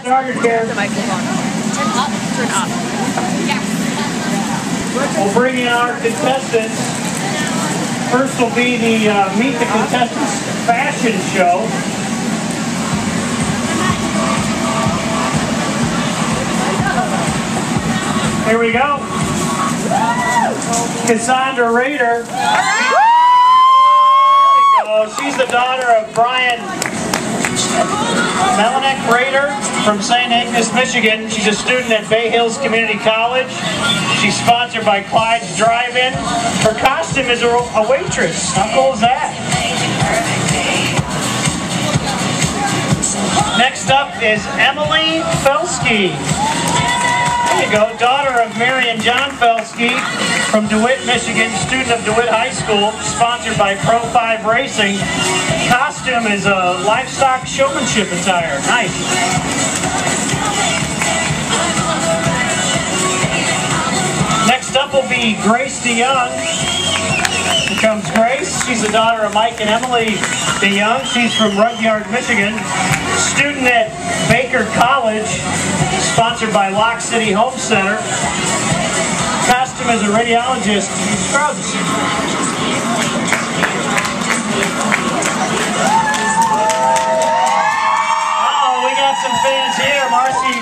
Started here. The microphone. Turn up. Turn up. Yeah. We'll bring in our contestants. First will be the Meet the Contestants fashion show. Here we go. Cassandra Rader. She's the daughter of Brian Melanek Rader from St. Agnes, Michigan. She's a student at Bay Hills Community College. She's sponsored by Clyde's Drive-In. Her costume is a waitress. How cool is that? Next up is Emily Felsky. There you go, daughter of Mary and John Felsky from DeWitt, Michigan, student of DeWitt High School, sponsored by Pro 5 Racing. Costume is a livestock showmanship attire. Nice. Next up will be Grace DeYoung. Here comes Grace. She's the daughter of Mike and Emily DeYoung. She's from Rudyard, Michigan. Student at Baker College, sponsored by Lock City Home Center. Costume as a radiologist. Scrubs. We got some fans here. Marcy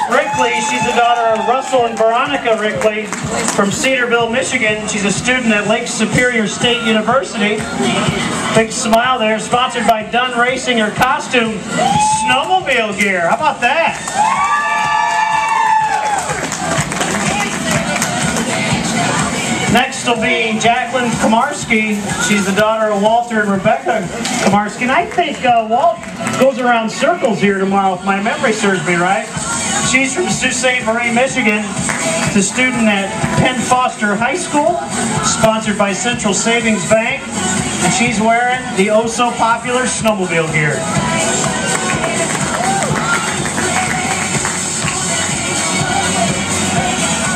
Rickley, she's the daughter of Russell and Veronica Rickley from Cedarville, Michigan. She's a student at Lake Superior State University. Big smile there. Sponsored by Dunn Racing. Her costume, snowmobile gear. How about that? Next will be Jacqueline Komarski. She's the daughter of Walter and Rebecca Komarski. And I think Walt goes around circles here tomorrow, if my memory serves me right. She's from Sault Ste. Marie, Michigan. She's a student at Penn Foster High School, sponsored by Central Savings Bank. And she's wearing the oh-so-popular snowmobile gear.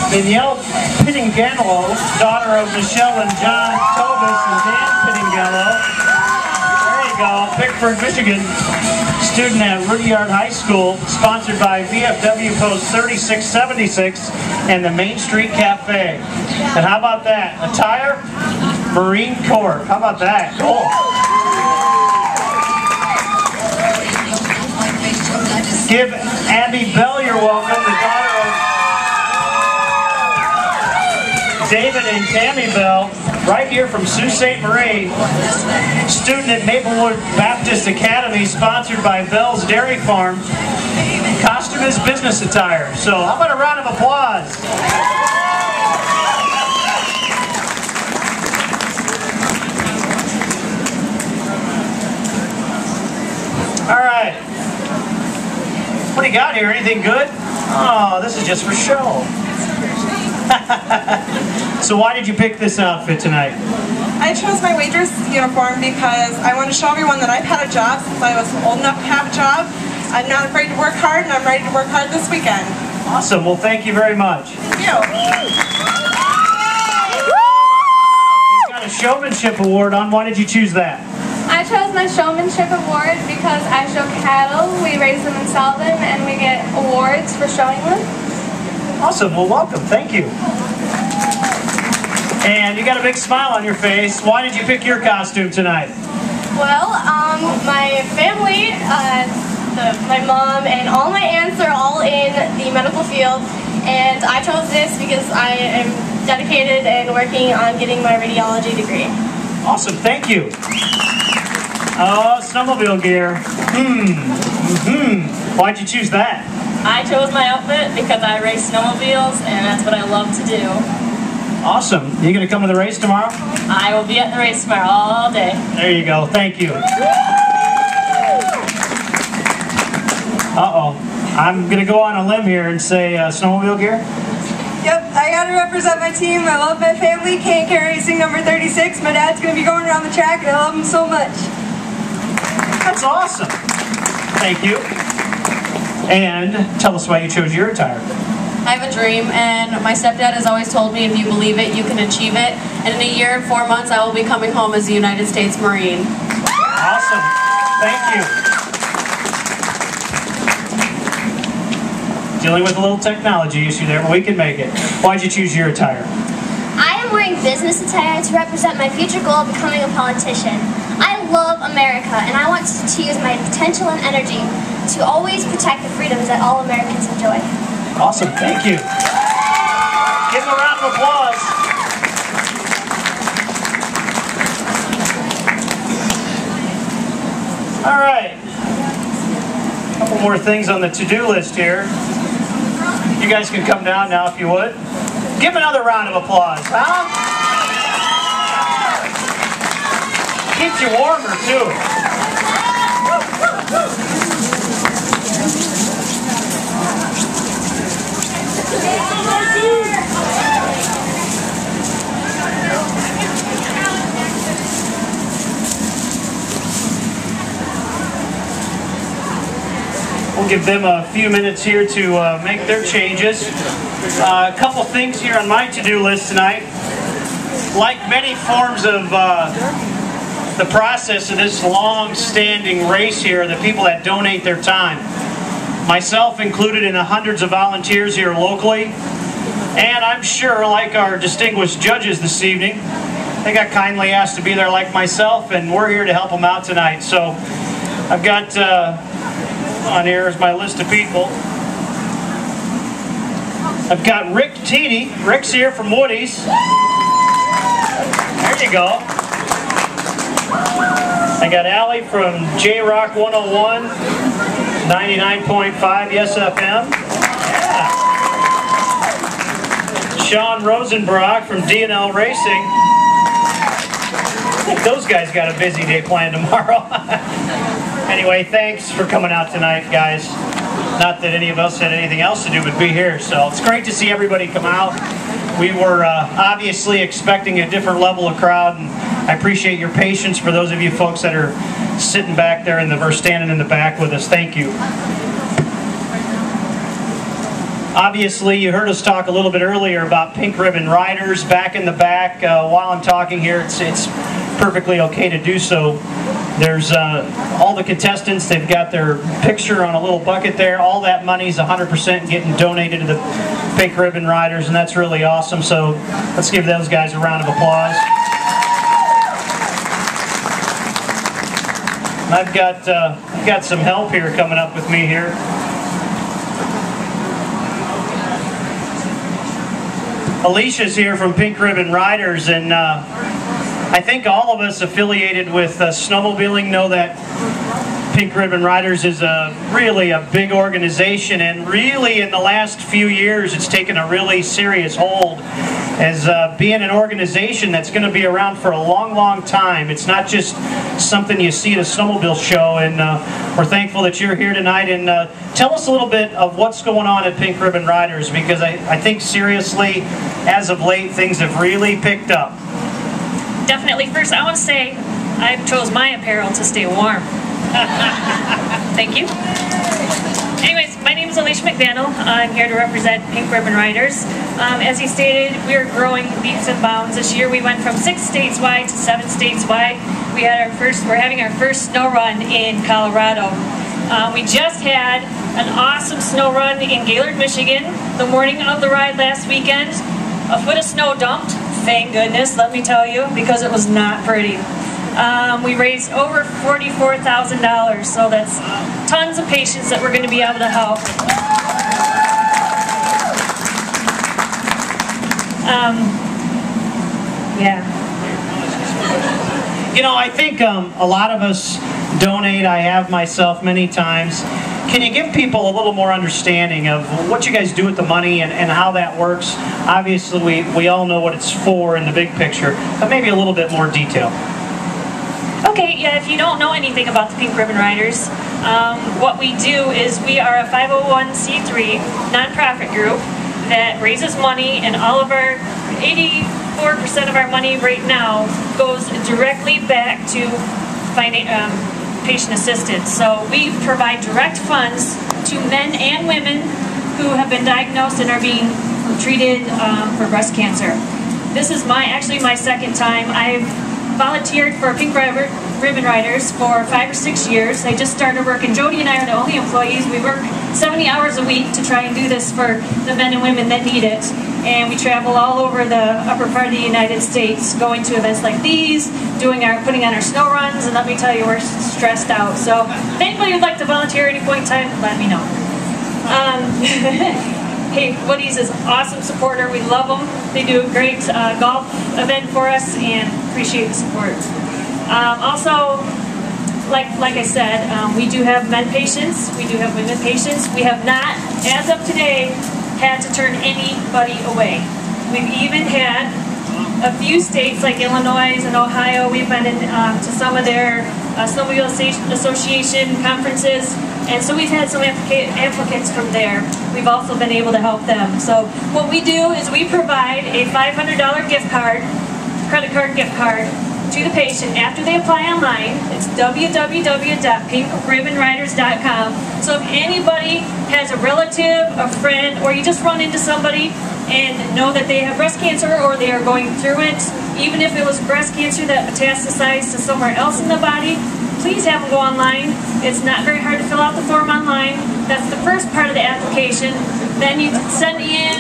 Danielle Pittingello, daughter of Michelle and John Tobis and Dan Pittingello. There you go, Pickford, Michigan. Student at Rudyard High School, sponsored by VFW Post 3676 and the Main Street Cafe. And how about that? Attire? Marine Corps. How about that? Cool. Give Abby Bell your welcome, the daughter of David and Tammy Bell, right here from Sault Ste. Marie. Student at Maplewood Baptist Academy, sponsored by Bell's Dairy Farm. Costume is business attire. So how about a round of applause? All right. What do you got here? Anything good? Oh, this is just for show. So why did you pick this outfit tonight? I chose my waitress uniform because I want to show everyone that I've had a job since I was old enough to have a job. I'm not afraid to work hard, and I'm ready to work hard this weekend. Awesome. Well, thank you very much. Thank you. You've got a showmanship award on. Why did you choose that? I chose my showmanship award because I show cattle, we raise them and sell them, and we get awards for showing them. Awesome. Well, welcome. Thank you. And you got a big smile on your face. Why did you pick your costume tonight? Well, my family, my mom and all my aunts are all in the medical field, and I chose this because I am dedicated and working on getting my radiology degree. Awesome. Thank you. Oh, snowmobile gear. Why'd you choose that? I chose my outfit because I race snowmobiles, and that's what I love to do. Awesome. You going to come to the race tomorrow? I will be at the race tomorrow all day. There you go. Thank you. Uh-oh. I'm going to go on a limb here and say snowmobile gear. Yep, I got to represent my team. I love my family. Can't racing number 36. My dad's going to be going around the track, and I love him so much. That's awesome. Thank you. And tell us why you chose your attire. I have a dream, and my stepdad has always told me if you believe it, you can achieve it. And in a year and 4 months, I will be coming home as a United States Marine. Awesome. Thank you. Dealing with a little technology issue there, but we can make it. Why'd you choose your attire? I am wearing business attire to represent my future goal of becoming a politician. I love America, and I want to use my potential and energy to always protect the freedoms that all Americans enjoy. Awesome, thank you. Give them a round of applause. All right. A couple more things on the to-do list here. You guys can come down now if you would. Give another round of applause, huh? Keeps you warmer, too. We'll give them a few minutes here to make their changes. A couple things here on my to-do list tonight. Like many forms of the process of this long-standing race here, the people that donate their time. Myself included in the hundreds of volunteers here locally. And I'm sure, like our distinguished judges this evening, they got kindly asked to be there like myself, and we're here to help them out tonight. So I've got, on here is my list of people. I've got Rick Teedy. Rick's here from Woody's. There you go. I got Allie from J-Rock 101, 99.5 Yes FM. Yeah. Sean Rosenbrock from D&L Racing. I think those guys got a busy day planned tomorrow. Anyway, thanks for coming out tonight, guys. Not that any of us had anything else to do but be here, so it's great to see everybody come out. We were obviously expecting a different level of crowd, and I appreciate your patience for those of you folks that are sitting back there or standing in the back with us. Thank you. Obviously, you heard us talk a little bit earlier about Pink Ribbon Riders back in the back. While I'm talking here, it's perfectly okay to do so. There's all the contestants, they've got their picture on a little bucket there. All that money's 100% getting donated to the Pink Ribbon Riders, and that's really awesome. So let's give those guys a round of applause. And I've got some help here coming up with me here. Alicia's here from Pink Ribbon Riders, and I think all of us affiliated with snowmobiling know that Pink Ribbon Riders is really a big organization, and really in the last few years it's taken a really serious hold as being an organization that's going to be around for a long, long time. It's not just something you see at a snowmobile show, and we're thankful that you're here tonight. And tell us a little bit of what's going on at Pink Ribbon Riders, because I think seriously, as of late, things have really picked up. Definitely. First, I want to say I chose my apparel to stay warm. Thank you. Anyways, my name is Alicia McDaniel. I'm here to represent Pink Ribbon Riders. As he stated, we're growing leaps and bounds. This year we went from 6 stateswide to 7 stateside. We're having our first snow run in Colorado. We just had an awesome snow run in Gaylord, Michigan. The morning of the ride last weekend, a foot of snow dumped. Thank goodness, let me tell you, because it was not pretty. We raised over $44,000, so that's tons of patients that we're going to be able to help. Yeah. You know, I think a lot of us donate. I have myself many times. Can you give people a little more understanding of what you guys do with the money and how that works? Obviously, we all know what it's for in the big picture, but maybe a little bit more detail. Okay, yeah, if you don't know anything about the Pink Ribbon Riders, what we do is we are a 501c3 nonprofit group that raises money, and all of our 84% of our money right now goes directly back to patient assistance. So we provide direct funds to men and women who have been diagnosed and are being treated for breast cancer. This is actually my second time. I've volunteered for Pink Ribbon Riders for 5 or 6 years. I just started working. Jody and I are the only employees. We work 70 hours a week to try and do this for the men and women that need it. And we travel all over the upper part of the United States, going to events like these, putting on our snow runs, and let me tell you, we're stressed out. So if anybody would like to volunteer at any point in time, let me know. Hey, Woody's is an awesome supporter. We love them. They do a great golf event for us, and appreciate the support. Also, like I said, we do have men patients, we do have women patients. We have not, as of today, had to turn anybody away. We've even had a few states like Illinois and Ohio. We've been to some of their Snowmobile Association conferences, and so we've had some applicants from there. We've also been able to help them. So what we do is we provide a $500 gift card, credit card gift card, to the patient after they apply online. It's www.pinkribbonriders.com. So if anybody has a relative, a friend, or you just run into somebody and know that they have breast cancer or they are going through it, even if it was breast cancer that metastasized to somewhere else in the body, please have them go online. It's not very hard to fill out the form online. That's the first part of the application. Then you send in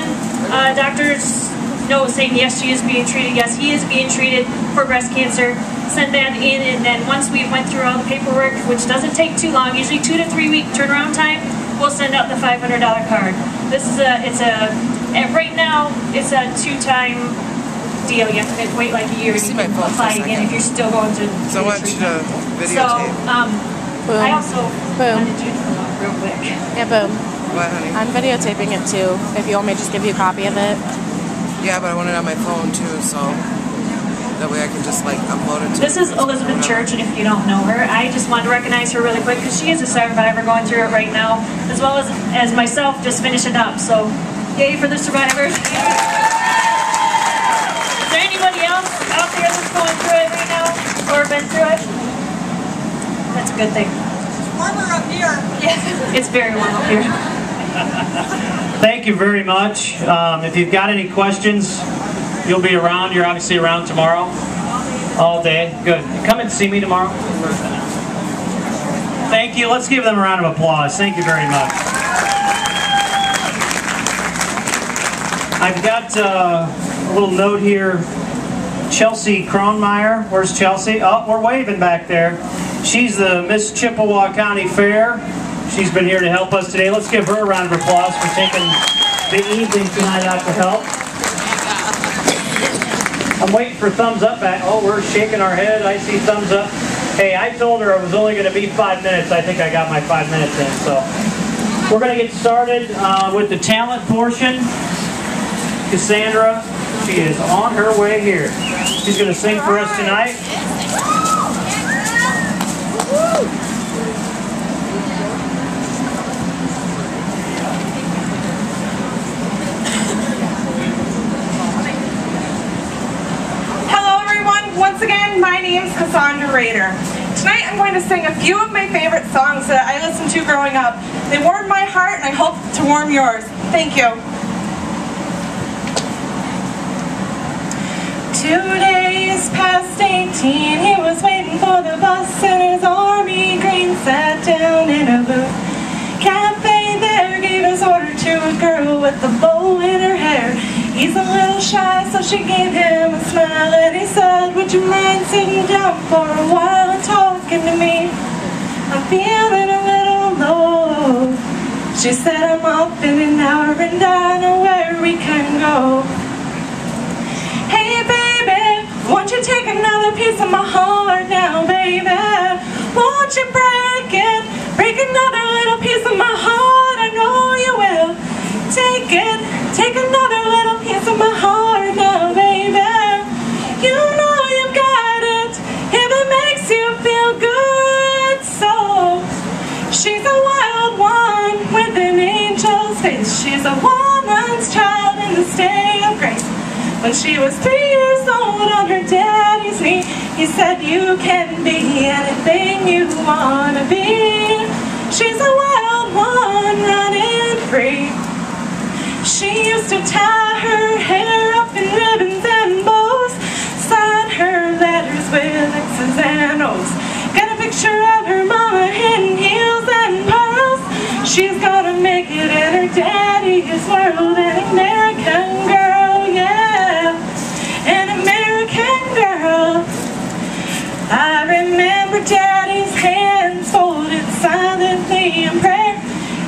doctor's note saying yes, she is being treated, yes, he is being treated for breast cancer. Send that in, and then once we went through all the paperwork, which doesn't take too long, usually 2 to 3 week turnaround time, we'll send out the $500 card. This is right now it's a 2-time deal. You have to wait like a year and you can apply again if you're still going to. So I want you to videotape. So I also wanted you to come up real quick. Yeah, boom. What, honey? I'm videotaping it too. If you want me to just give you a copy of it. Yeah, but I want it on my phone too, so that way I can just like upload it to. This is Elizabeth Church, if you don't know her. I just wanted to recognize her really quick because she is a survivor going through it right now, as well as myself just finishing up. So, yay for the survivors. Is there anybody else out there that's going through it right now or been through it? That's a good thing. It's warmer up here. Yeah, it's very warm up here. Thank you very much. If you've got any questions, you'll be around. You're obviously around tomorrow. All day. Good. Come and see me tomorrow. Thank you. Let's give them a round of applause. Thank you very much. I've got a little note here. Chelsea Kronmeyer. Where's Chelsea? Oh, we're waving back there. She's the Miss Chippewa County Fair. She's been here to help us today. Let's give her a round of applause for taking the evening tonight out to help. I'm waiting for thumbs up back. Oh, we're shaking our head. I see thumbs up. Hey, I told her it was only going to be 5 minutes. I think I got my 5 minutes in. So we're going to get started with the talent portion. Cassandra, she is on her way here. She's going to sing for us tonight. Once again, my name's Cassandra Rader. Tonight I'm going to sing a few of my favorite songs that I listened to growing up. They warmed my heart and I hope to warm yours. Thank you. 2 days past 18, he was waiting for the bus in his army green, sat down in a booth. Cafe there gave his order to a girl with a bow in her hair. He's a little shy, so she gave him a smile and he said, would you mind sitting down for a while and talking to me? I'm feeling a little low. She said, I'm off in an hour and I know where we can go. Hey baby, won't you take another piece of my heart now, baby? Won't you break it? Break another little piece of my heart, I know you will. Take it, take another little piece of my heart now, baby. You know you've got it, if it makes you feel good. So, she's a wild one with an angel's face. She's a woman's child in the state of grace. When she was 3 years old on her daddy's knee, he said, you can be anything you wanna be. She's a wild one running free. She used to tie her hair up in ribbons and bows, sign her letters with X's and O's. Got a picture of her mama in heels and pearls. She's gonna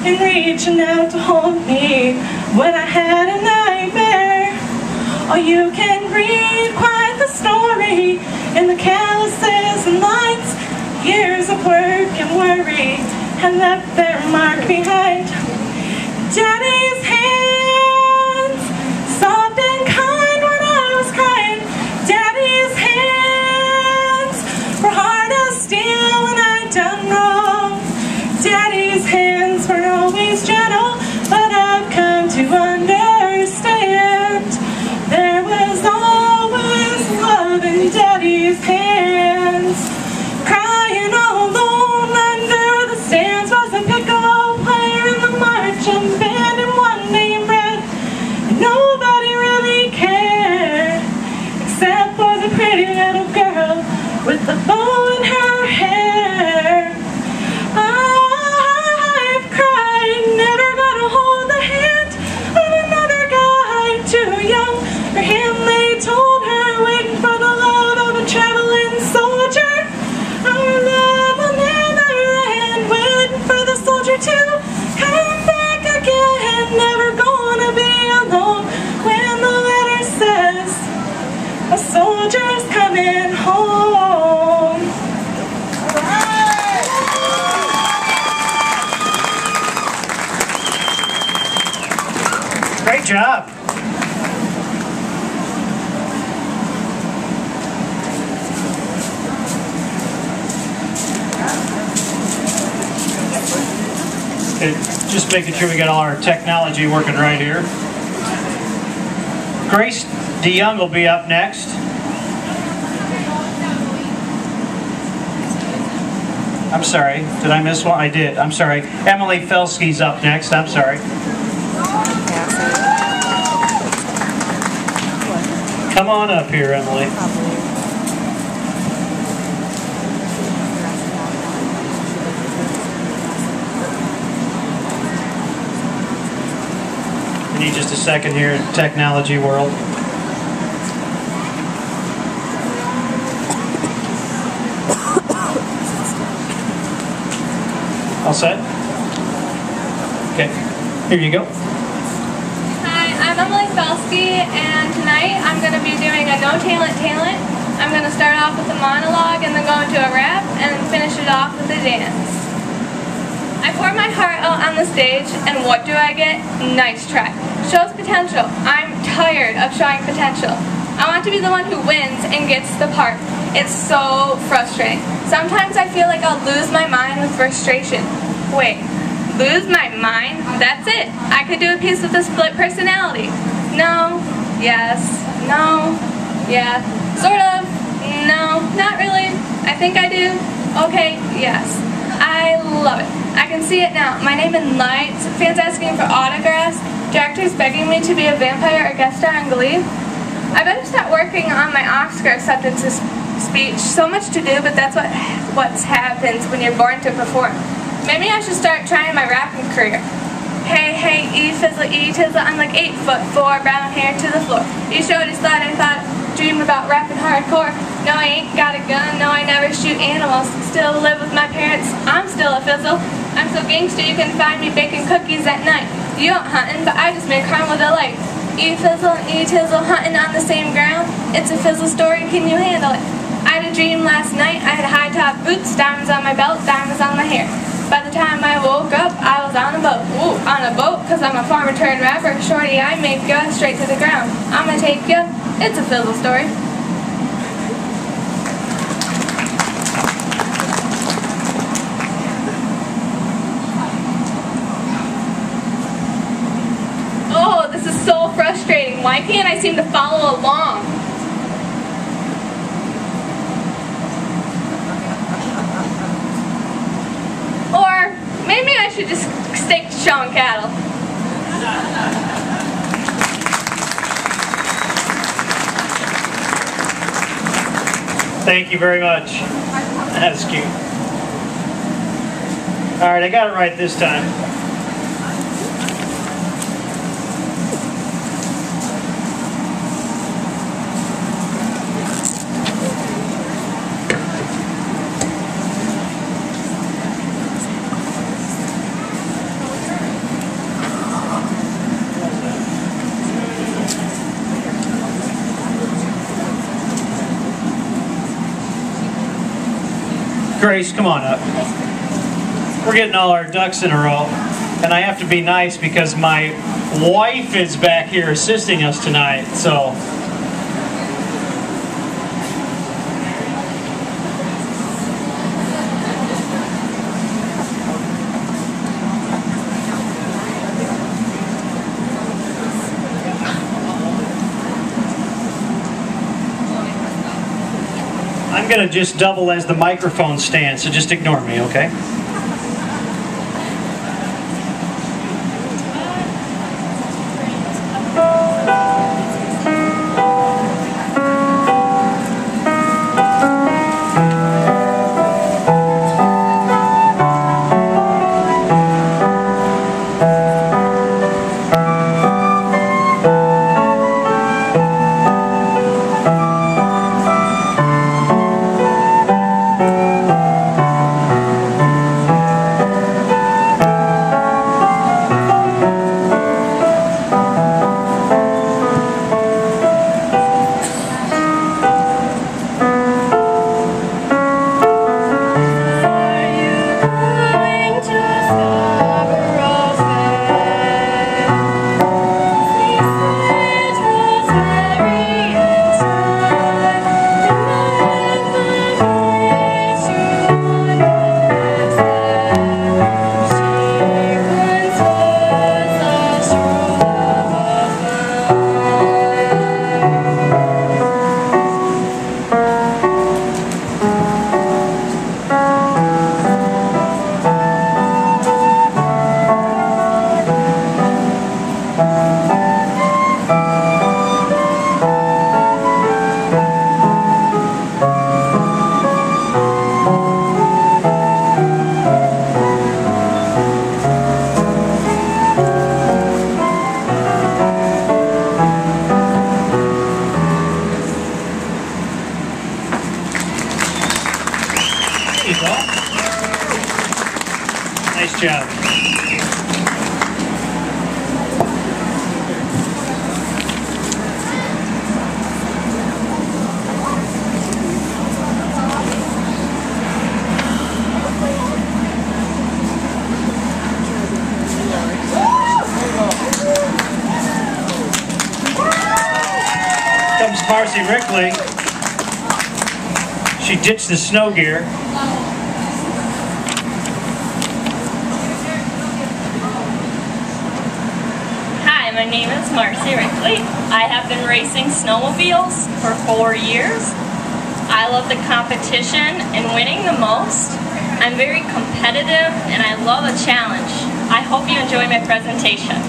and reaching out to hold me when I had a nightmare. Oh, you can read quite the story in the calluses and lines. Years of work and worry had left their mark behind. Daddy's hands, soft and kind when I was crying. Daddy's hands were hard as steel when I'd done wrong. Daddy's hands were always gentle, but I've come to understand there was always love in Daddy's hands. Crying all alone under the stands was a piccolo player in the marching band, and one named Brad. Nobody really cared except for the pretty little girl with the bow in her hair. I've cried, never gonna hold the hand of another guy too young for him. They told her, waiting for the love of a traveling soldier. Our love will never end, waiting for the soldier to come back again. Never gonna be alone when the letter says a soldier's coming home. Great job. Okay, just making sure we got all our technology working right here. Grace DeYoung will be up next. I'm sorry, did I miss one? I did, I'm sorry. Emily Felsky's up next, I'm sorry. Come on up here, Emily. I need just a second here in technology world. All set? Okay, here you go. Hi, I'm Emily Felsky, and tonight I'm going to be doing a no talent. I'm going to start off with a monologue and then go into a rap and finish it off with a dance. I pour my heart out on the stage, and what do I get? Nice try. Shows potential. I'm tired of showing potential. I want to be the one who wins and gets the part. It's so frustrating. Sometimes I feel like I'll lose my mind with frustration. Wait, lose my mind? That's it. I could do a piece with a split personality. No, yes, no, yeah, sort of, no, not really. I think I do. Okay, yes. I love it. I can see it now. My name in lights, fans asking for autographs, directors begging me to be a vampire or guest star on Glee. I better start working on my Oscar acceptance speech. So much to do, but that's what happens when you're born to perform. Maybe I should start trying my rapping career. Hey, hey, E-fizzle, E-tizzle, I'm like 8'4", brown hair to the floor. You showed his thought, I thought, dream about rapping hardcore. No, I ain't got a gun, no, I never shoot animals. Still live with my parents, I'm still a fizzle. I'm so gangster you can find me baking cookies at night. You ain't hunting, but I just make crime with a light. E-fizzle and E-tizzle hunting on the same ground. It's a fizzle story, can you handle it? I had a dream last night, I had high top boots, diamonds on my belt, diamonds on my hair. By the time I woke up, I was on a boat. Ooh, on a boat, cause I'm a farmer turned rapper. Shorty, I make ya straight to the ground. I'ma take ya, it's a fizzle story. Oh, this is so frustrating. Why can't I seem to follow along? Or maybe I should just stick to showing cattle. Thank you very much. That's cute. All right, I got it right this time. Grace, come on up. We're getting all our ducks in a row. And I have to be nice because my wife is back here assisting us tonight, so. I'm going to just double as the microphone stand, so just ignore me, okay? Nice job. Comes Marcy Rickley. She ditched the snow gear. Hi, my name is Marcy Rickley. I have been racing snowmobiles for 4 years. I love the competition and winning the most. I'm very competitive and I love a challenge. I hope you enjoy my presentation.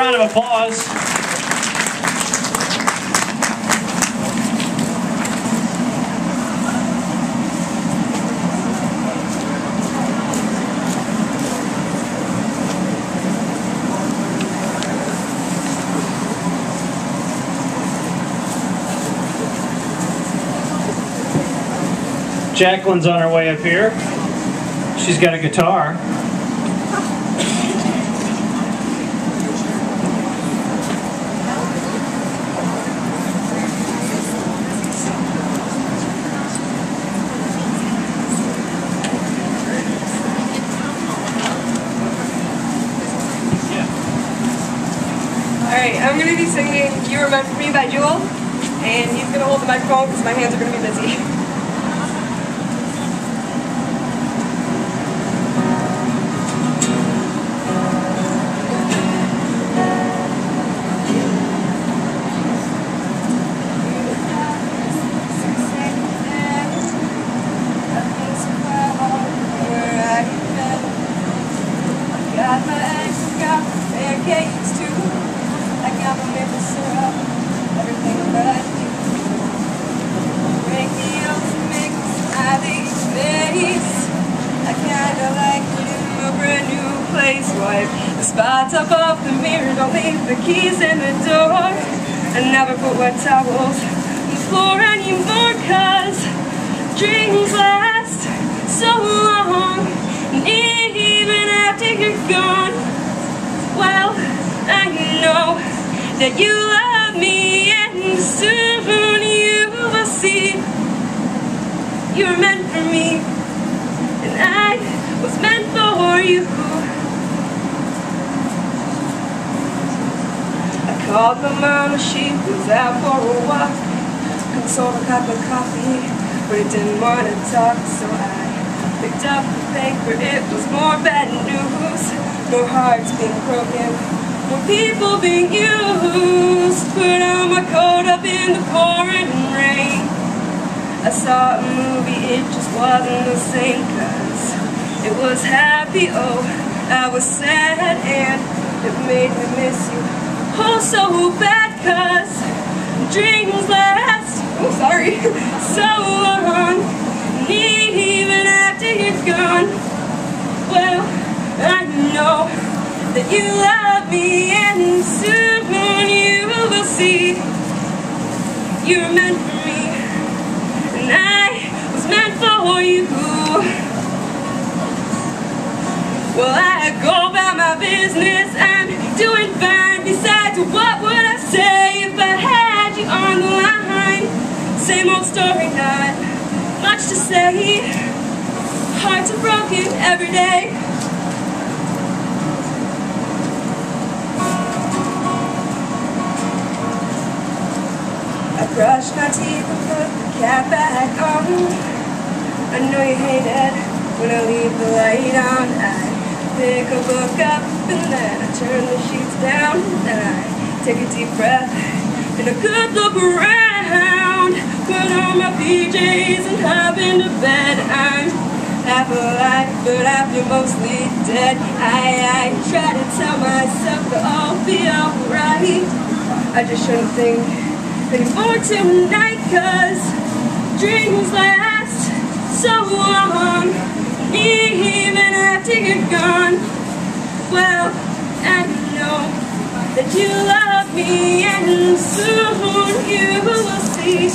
round of applause. Jacqueline's on her way up here. She's got a guitar. Alright, I'm going to be singing You Were Meant For Me by Jewel, and he's going to hold the microphone because my hands are going to be busy. Got my eggs, got pancakes too. I got my maple syrup, everything but you. Break the oats and make me smiley face. I kinda like it in a brand new place. Wipe the spots up off the mirror, don't leave the keys in the door. And never put wet towels on the floor anymore, 'cause dreams last so long. And even after you're gone, well, I know that you love me, and soon you will see you're meant for me, and I was meant for you. I called my mama, she was out for a walk, consoled a cup of coffee, but it didn't want to talk, so I picked up the paper. It was more bad news, more hearts being broken, more people being used. Put on my coat up in the pouring rain. I saw a movie, it just wasn't the same, 'cause it was happy, oh, I was sad, and it made me miss you, oh, so bad, 'cause dreams last, oh, sorry, so long. Even after you're gone, well, I know that you love me, and soon you will see you're meant for me, and I was meant for you. Well, I go about my business, I'm doing fine. Besides, what would I say if I had you on the line? Same old story, not much to say. Hearts are broken every day. I brush my teeth and put the cap back on. I know you hate it when I leave the light on. I pick a book up and then I turn the sheets down. Then I take a deep breath and a good look around. Put on my PJs and hop into bed. I'm half alive, but I feel mostly dead. I try to tell myself that I'll be alright. I just shouldn't think anymore tonight, 'cause dreams last so long. Even after you're gone, well, I know that you love me, and soon you will see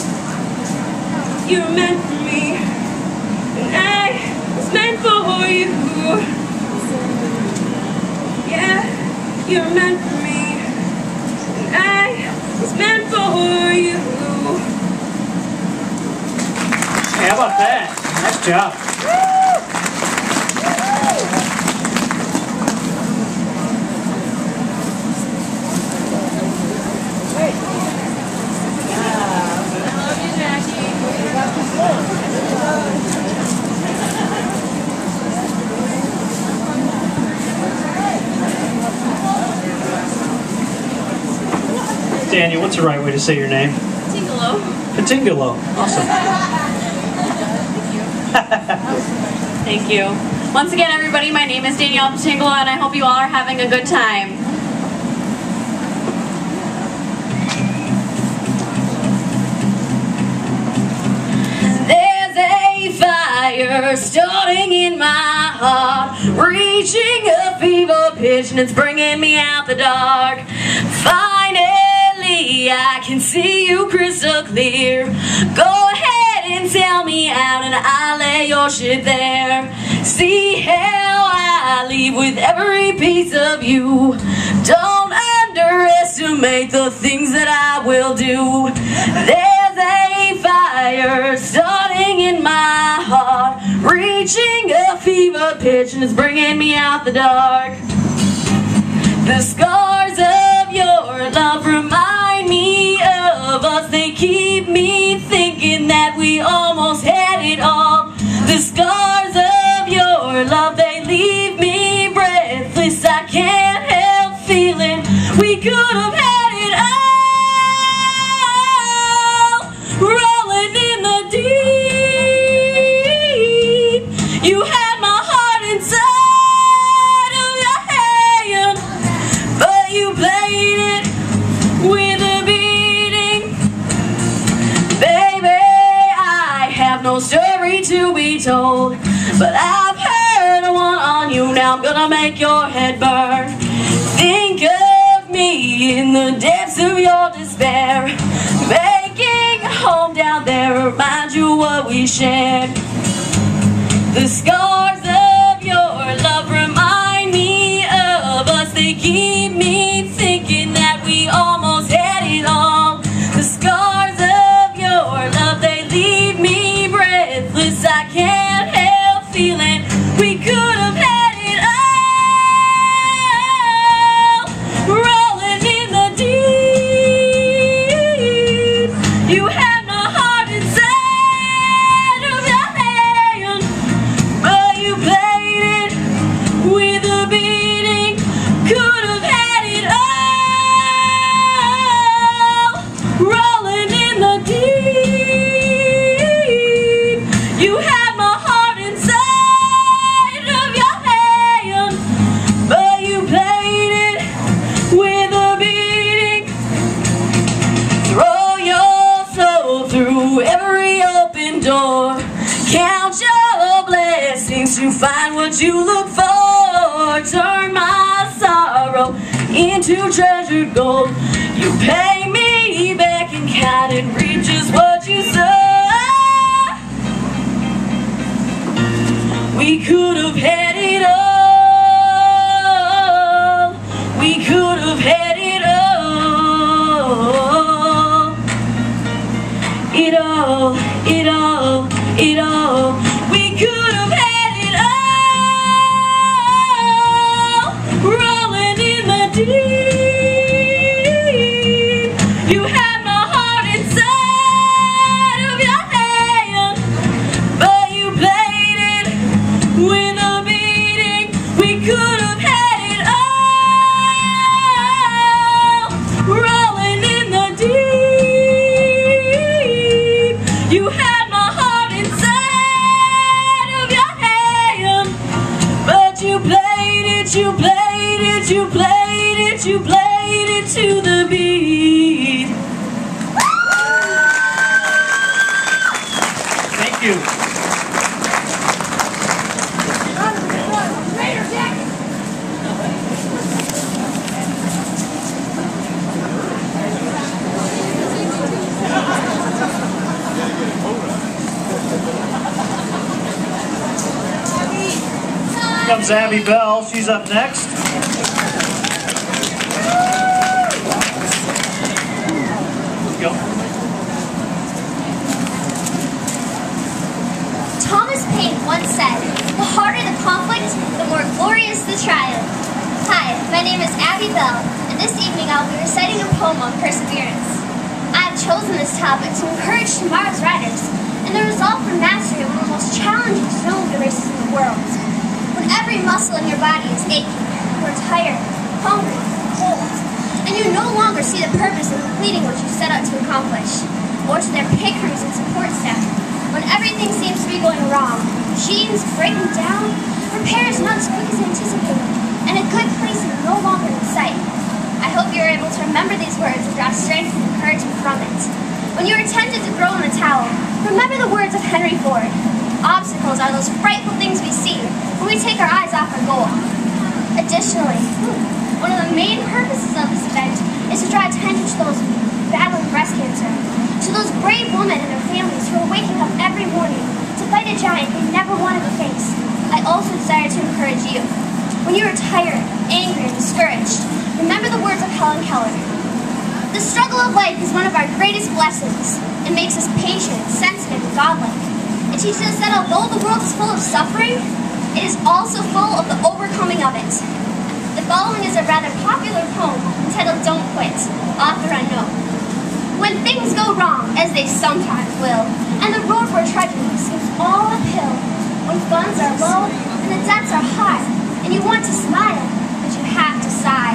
you're meant for me, and I was meant for you. Yeah, you're meant for me, and I was meant for you. Hey, how about that? Nice job. Daniel, what's the right way to say your name? Patingalo. Patingalo. Awesome. Thank you. Once again, everybody, my name is Danielle Patingalo, and I hope you all are having a good time. fire starting in my heart, reaching a fever pitch, and it's bringing me out the dark. Finally, I can see you crystal clear. Go ahead and tell me out, and I'll lay your shit there. See how I leave with every piece of you. Don't underestimate the things that I will do. There's a fire starting in my heart, reaching a fever pitch, and it's bringing me out the dark. The scars of your love remind me of us. They keep me thinking that we almost had it all. The scars of your love, they leave me breathless. I can't help feeling we could have had it all. Rolling in the deep, you had my heart inside of your hand, but you played it with a beating. Baby, I have no story to be told, but I've heard one on you. Now I'm gonna make your head burn. Think of me in the depths of your despair, making a home down there, remind you what we shared. The scars of your love remind me of us. They keep me thinking that we almost had it all. The scars of your love, they leave me breathless. I can't help feeling we could have had it all. Rolling in the deep, you had my heart inside of your hand, but you played it with a beating. Could have had it all. Rolling in the deep, you had my heart inside of your hand, but you played it with a beating. Throw your soul through every open door. Count your blessings to find what you look for. Turn my sorrow into treasured gold. You pay me back in kind and reap just what you sow. We could have had it all. We could have had it all. It all, it all, it all. We could have had it all. Rolling in the deep, you had my heart inside of your hand, but you played it with a beating. We could have had it all. Rolling in the deep, you had my heart inside of your hand, but you played it, you played it, you played it, you played it to the beat. Thank you. Here comes Abby Bell. She's up next. Go. Thomas Paine once said, "The harder the conflict, the more glorious the triumph." Hi, my name is Abby Bell, and this evening I'll be reciting a poem on perseverance. I have chosen this topic to encourage tomorrow's riders and the resolve for mastery of one of the most challenging snowmobile races in the world. When every muscle in your body is aching, you are tired, hungry, cold, and you no longer see the purpose of completing what you set out to accomplish, or to their pit crews and support staff. When everything seems to be going wrong, machines breaking down, repairs not as quick as anticipated, and a good place is no longer in sight. I hope you're able to remember these words and draw strength and encouragement from it. When you are tempted to throw in the towel, remember the words of Henry Ford. Obstacles are those frightful things we see when we take our eyes off our goal. Additionally, one of the main purposes of this event is to draw attention to those battling breast cancer, to those brave women and their families who are waking up every morning to fight a giant they never wanted to face. I also desire to encourage you. When you are tired, angry, and discouraged, remember the words of Helen Keller. The struggle of life is one of our greatest blessings. It makes us patient, sensitive, and godlike. It teaches us that although the world is full of suffering, it is also full of the overcoming of it. The following is a rather popular poem entitled Don't Quit, author unknown. When things go wrong, as they sometimes will, and the road we're trudging seems all uphill, when funds are low and the debts are high, and you want to smile, but you have to sigh.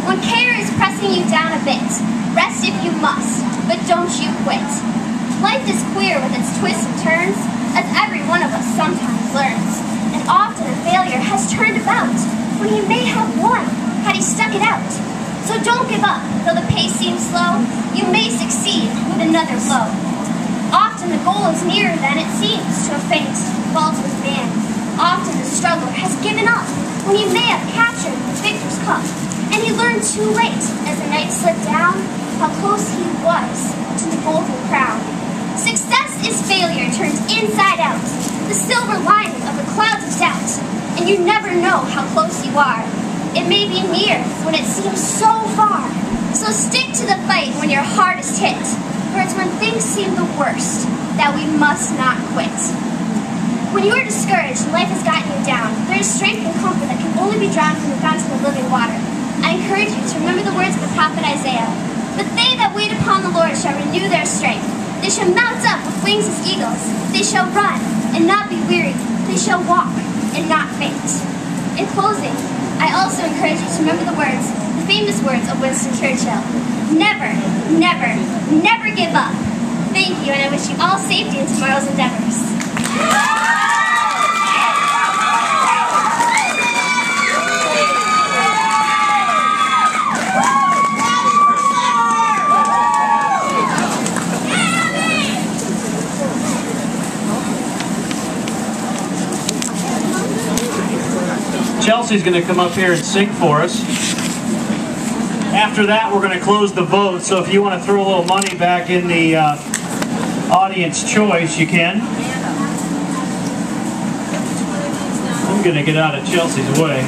When care is pressing you down a bit, rest if you must, but don't you quit. Life is queer with its twists and turns, as every one of us sometimes learns, and often a failure has turned about, when he may have won, had he stuck it out. So don't give up, though the pace seems slow, you may succeed with another blow. Often the goal is nearer than it seems to a faint, faltering man. Often the struggler has given up, when he may have captured the victor's cup, and he learned too late, as the night slipped down, how close he was to the golden crown. Success is failure turned inside out, the silver lining of the clouds of doubt, and you never know how close you are. It may be near when it seems so far. So stick to the fight when your heart is hit, for it's when things seem the worst that we must not quit. When you are discouraged and life has gotten you down, there is strength and comfort that can only be drawn from the fountain of living water. I encourage you to remember the words of the prophet Isaiah. But they that wait upon the Lord shall renew their strength. They shall mount up with wings as eagles. They shall run and not be weary. They shall walk and not faint. In closing, I also encourage you to remember the famous words of Winston Churchill. Never, never, never give up. Thank you, and I wish you all safety in tomorrow's endeavors. Chelsea's going to come up here and sing for us. After that, we're going to close the vote, so if you want to throw a little money back in the audience choice, you can. I'm going to get out of Chelsea's way.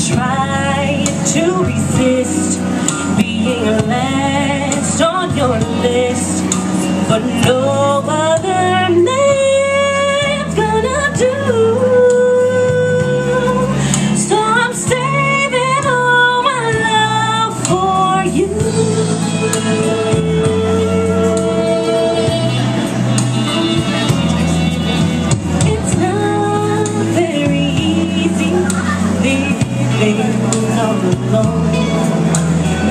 Try to resist being last on your list, but no other man's gonna do. So I'm saving all my love for you. It's not very easy living all alone.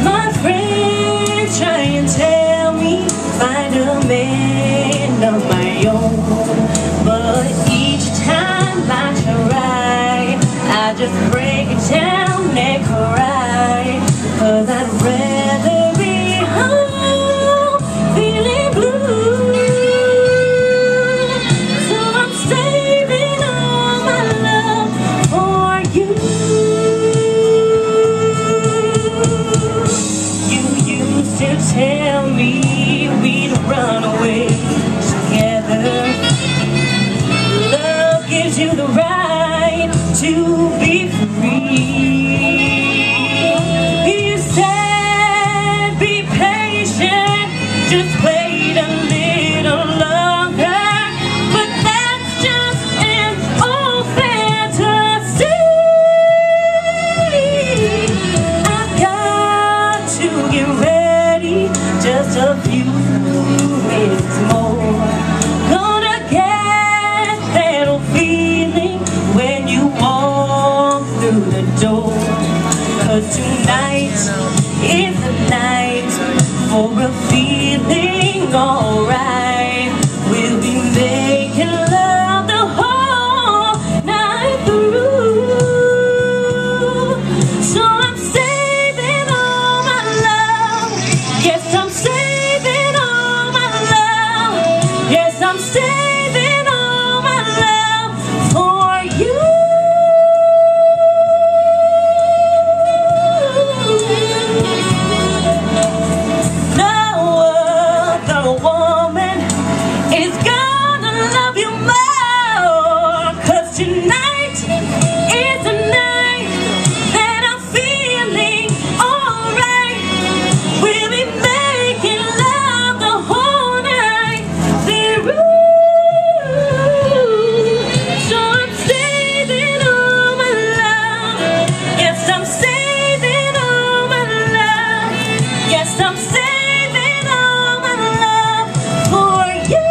My friends try and tell me find a man of my own, but each time I try, I just break it down and cry, 'cause I'd rather be home feeling blue. So I'm saving all my love for you. To tell me we'd run away together. Love gives you the right to be free. You say I'm saving all my love for you. No other woman is gonna love you more, 'cause tonight is the night that I'm feeling alright. We'll be making love the whole night through. So I'm saving all my love. Yes, I'm saving all my love. Yes, I'm saving all my love for you.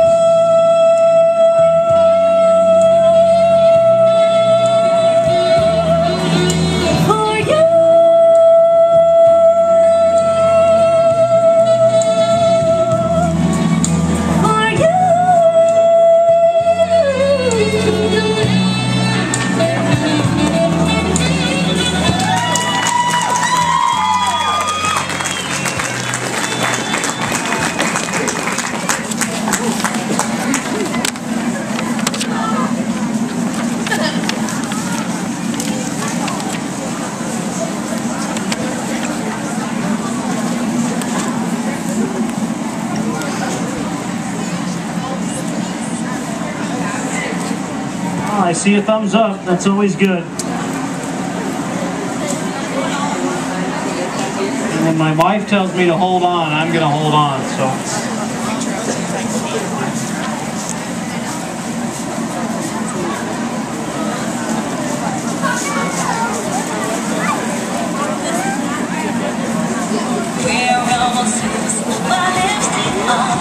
For you. For you. Oh, I see a thumbs up. That's always good. And when my wife tells me to hold on, I'm going to hold on. So. We're almost my lipstick on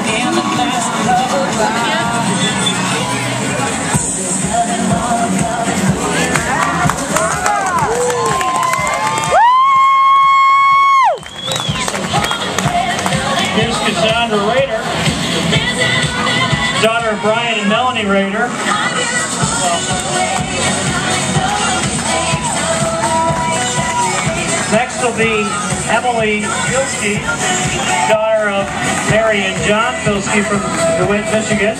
in the glass of a Here's Cassandra Rader, daughter of Brian and Melanie Rader. Next will be Emily Filski, daughter of Mary and John Filski from DeWitt, Michigan.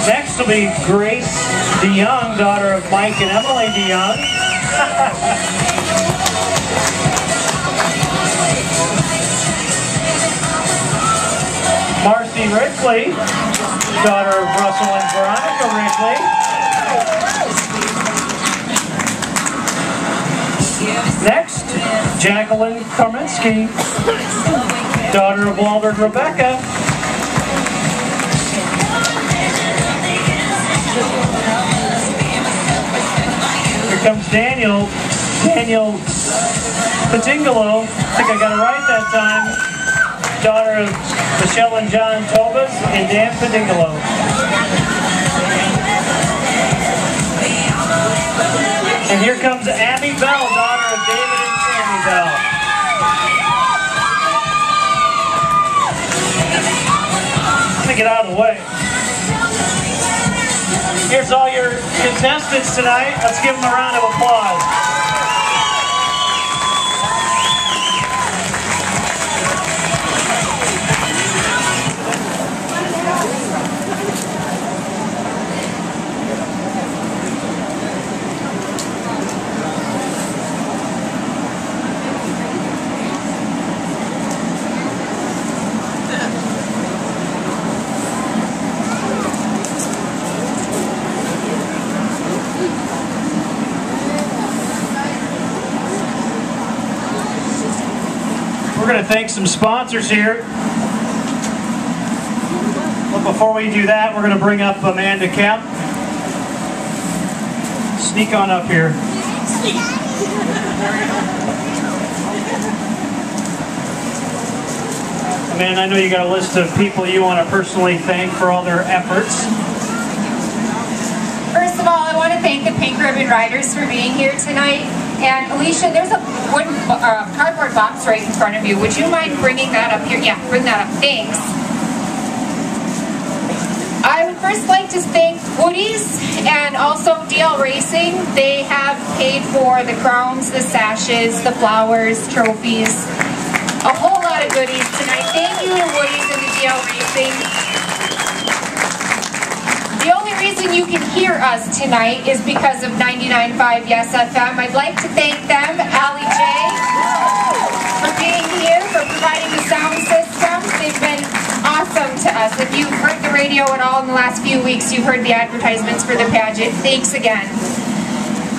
Next will be Grace DeYoung, daughter of Mike and Emily DeYoung. Marcy Rickley, daughter of Russell and Veronica Rickley. Next, Jacqueline Karminski, daughter of Walter and Rebecca. Here comes Daniel Patingolo, I think I got it right that time, daughter of Michelle and John Tobas and Dan Patingolo. And here comes Abby Bell, daughter of David and Sammy Bell. Let me get out of the way. Here's all your contestants tonight. Let's give them a round of applause. We're going to thank some sponsors here. But before we do that, we're going to bring up Amanda Kemp. Sneak on up here. Amanda, I know you got a list of people you want to personally thank for all their efforts. First of all, I want to thank the Pink Ribbon Riders for being here tonight. And Alicia, there's a wooden cardboard box right in front of you. Would you mind bringing that up here? Yeah, bring that up. Thanks. I would first like to thank Woody's and also DL Racing. They have paid for the crowns, the sashes, the flowers, trophies. of goodies tonight. Thank you to Woody's and the DL Racing. The only reason you can hear us tonight is because of 99.5 Yes FM. I'd like to thank them, Allie J, for being here, for providing the sound systems. They've been awesome to us. If you've heard the radio at all in the last few weeks, you've heard the advertisements for the pageant. Thanks again.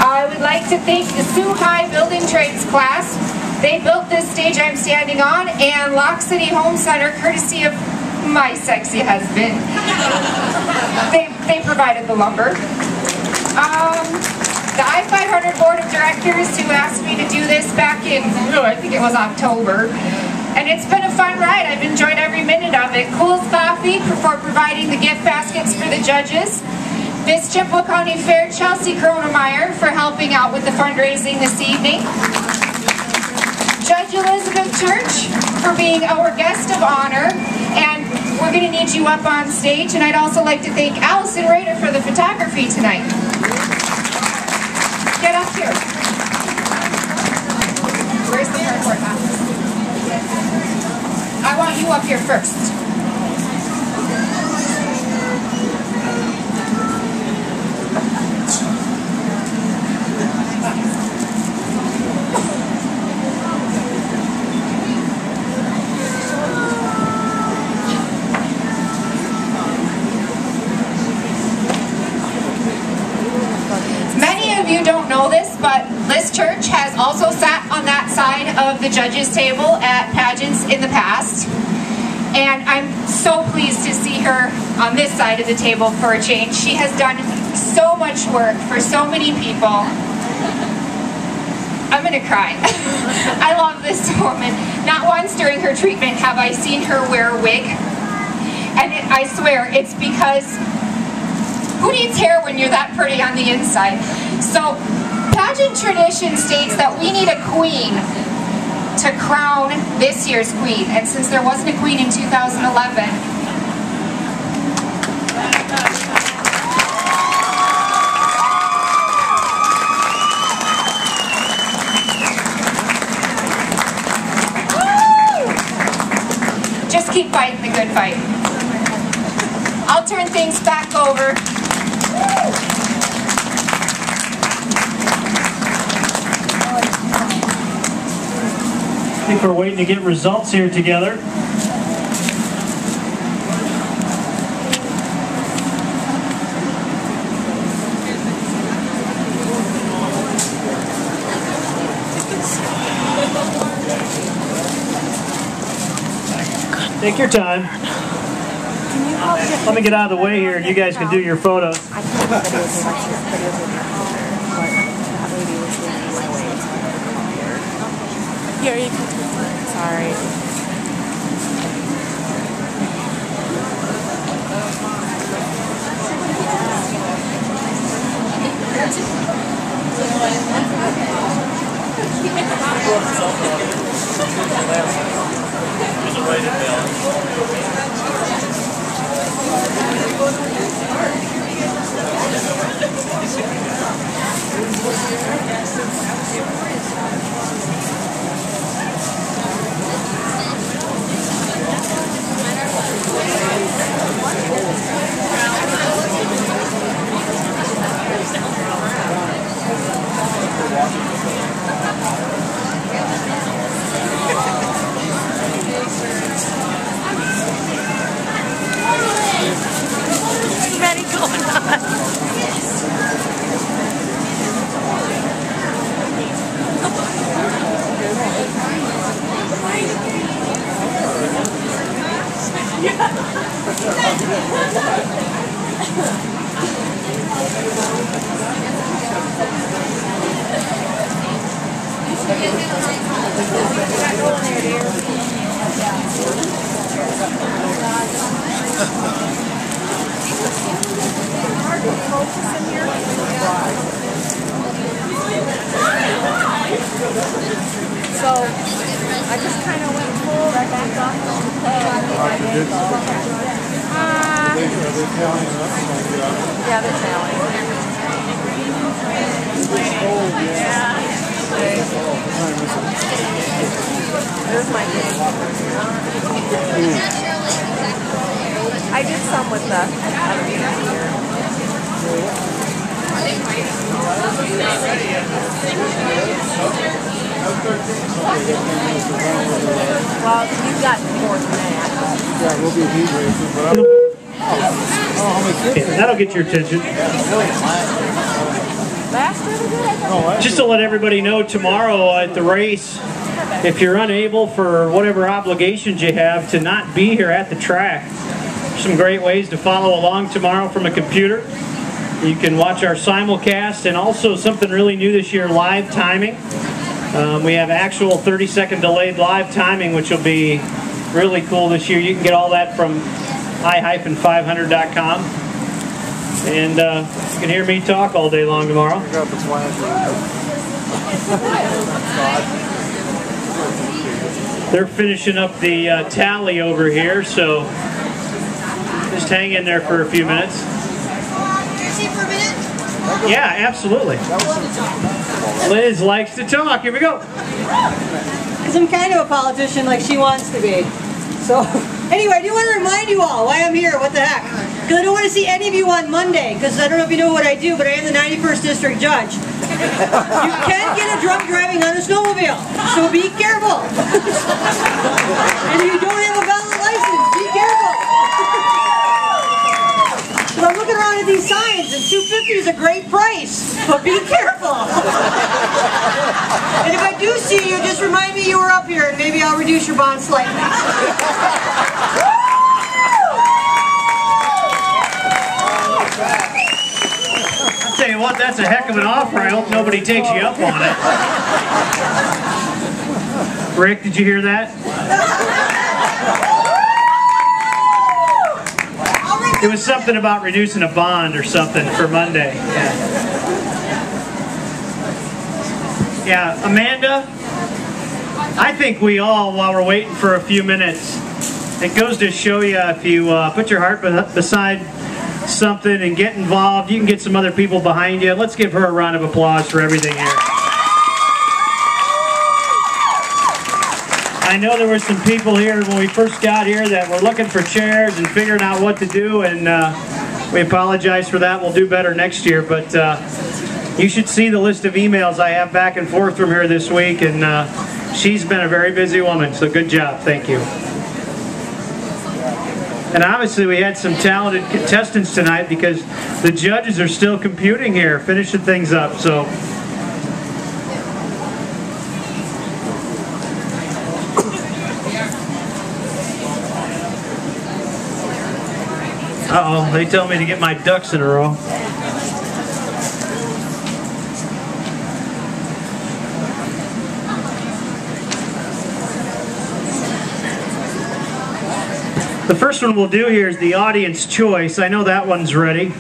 I would like to thank the Sioux High Building Trades class. They built this stage I'm standing on, and Lock City Home Center, courtesy of my sexy husband. They provided the lumber. The I-500 Board of Directors, who asked me to do this back in, I think it was October. And it's been a fun ride. I've enjoyed every minute of it. Cool's Coffee for providing the gift baskets for the judges. Miss Chippewa County Fair, Chelsea Kronemeyer, for helping out with the fundraising this evening. Judge Elizabeth Church for being our guest of honor, and we're going to need you up on stage. And I'd also like to thank Allison Rader for the photography tonight. Get up here. Where's the cardboard box? I want you up here first. You don't know this, but Liz Church has also sat on that side of the judges table at pageants in the past, and I'm so pleased to see her on this side of the table for a change. She has done so much work for so many people. I'm gonna cry. I love this woman. Not once during her treatment have I seen her wear a wig, and I swear it's because who needs hair when you're that pretty on the inside? So, pageant tradition states that we need a queen to crown this year's queen. And since there wasn't a queen in 2011, just keep fighting the good fight. I'll turn things back over. I think we're waiting to get results here together. Take your time. Let me get out of the way here and you guys can do your photos. Here, you can. Sorry. So I just kind of went full right back off. Yeah, they're tallying. Yeah. There's my name. I did some with the well, you've got more than that. Yeah, we'll be heat racing, but okay, that'll get your attention. Just to let everybody know, tomorrow at the race, if you're unable for whatever obligations you have to not be here at the track, some great ways to follow along tomorrow from a computer. You can watch our simulcast, and also something really new this year, live timing. We have actual 30-second delayed live timing, which will be really cool this year. You can get all that from I-500.com. And you can hear me talk all day long tomorrow. They're finishing up the tally over here, so just hang in there for a few minutes. Yeah, absolutely. Liz likes to talk. Here we go. Because I'm kind of a politician like she wants to be. So, anyway, I do want to remind you all why I'm here. What the heck? Because I don't want to see any of you on Monday, because I don't know if you know what I do, but I am the 91st District Judge. You can't get a drunk driving on a snowmobile, so be careful. And if you don't have a valid license, be careful. So I'm looking around at these signs, and $250 is a great price, but be careful. And if I do see you, just remind me you were up here, and maybe I'll reduce your bond slightly. I'll tell you what, that's a heck of an offer. I hope nobody takes you up on it. Rick, did you hear that? It was something about reducing a bond or something for Monday. Yeah, Amanda, I think we all, while we're waiting for a few minutes, it goes to show you if you put your heart beside something and get involved, you can get some other people behind you. Let's give her a round of applause for everything here. I know there were some people here when we first got here that were looking for chairs and figuring out what to do, and we apologize for that. We'll do better next year, but you should see the list of emails I have back and forth from her this week, and she's been a very busy woman, so good job. Thank you. And obviously we had some talented contestants tonight because the judges are still computing here, finishing things up, so. Uh-oh, they tell me to get my ducks in a row. The first one we'll do here is the audience choice. I know that one's ready.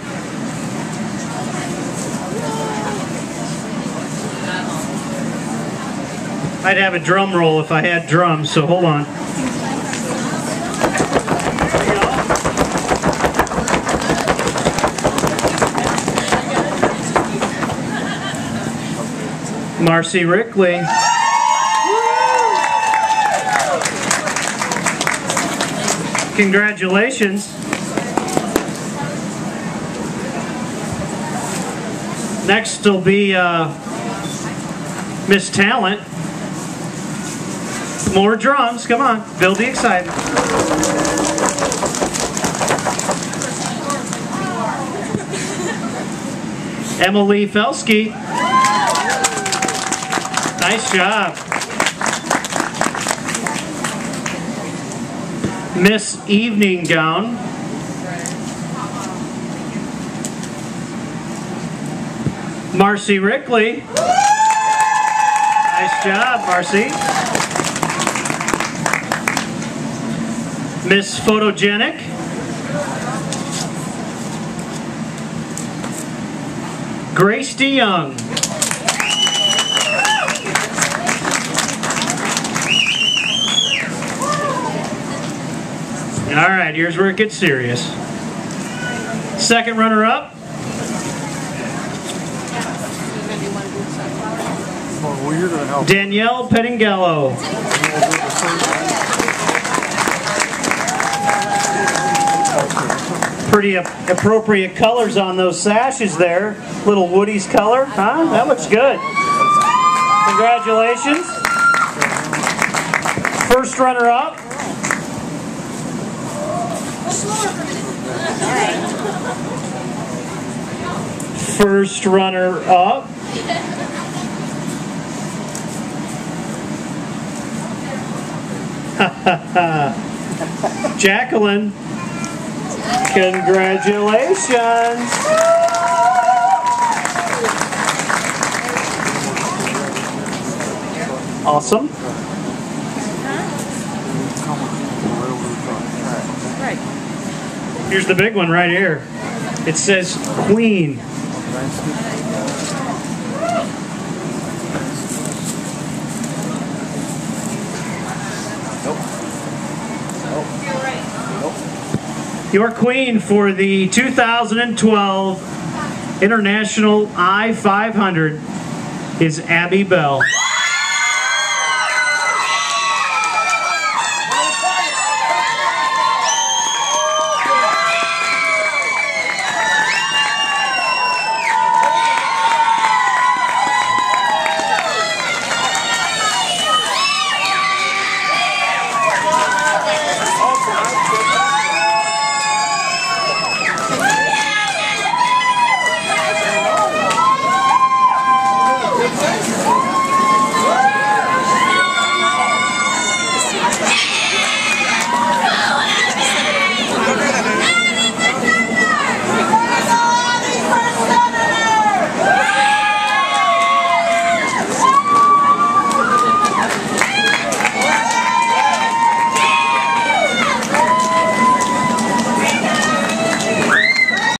I'd have a drum roll if I had drums, so hold on. Marcy Rickley. Congratulations. Next will be Miss Talent. More drums, come on, build the excitement. Emily Felsky. Nice job. Miss Evening Gown. Marcy Rickley. Nice job, Marcy. Miss Photogenic. Grace DeYoung. All right, here's where it gets serious. Second runner-up. Danielle Pettingello. Pretty appropriate colors on those sashes there. Little Woody's color, huh? That looks good. Congratulations. First runner-up. First runner-up. Jacqueline. Congratulations. Awesome. Here's the big one right here. It says Queen. Your queen for the 2012 International I-500 is Abby Bell.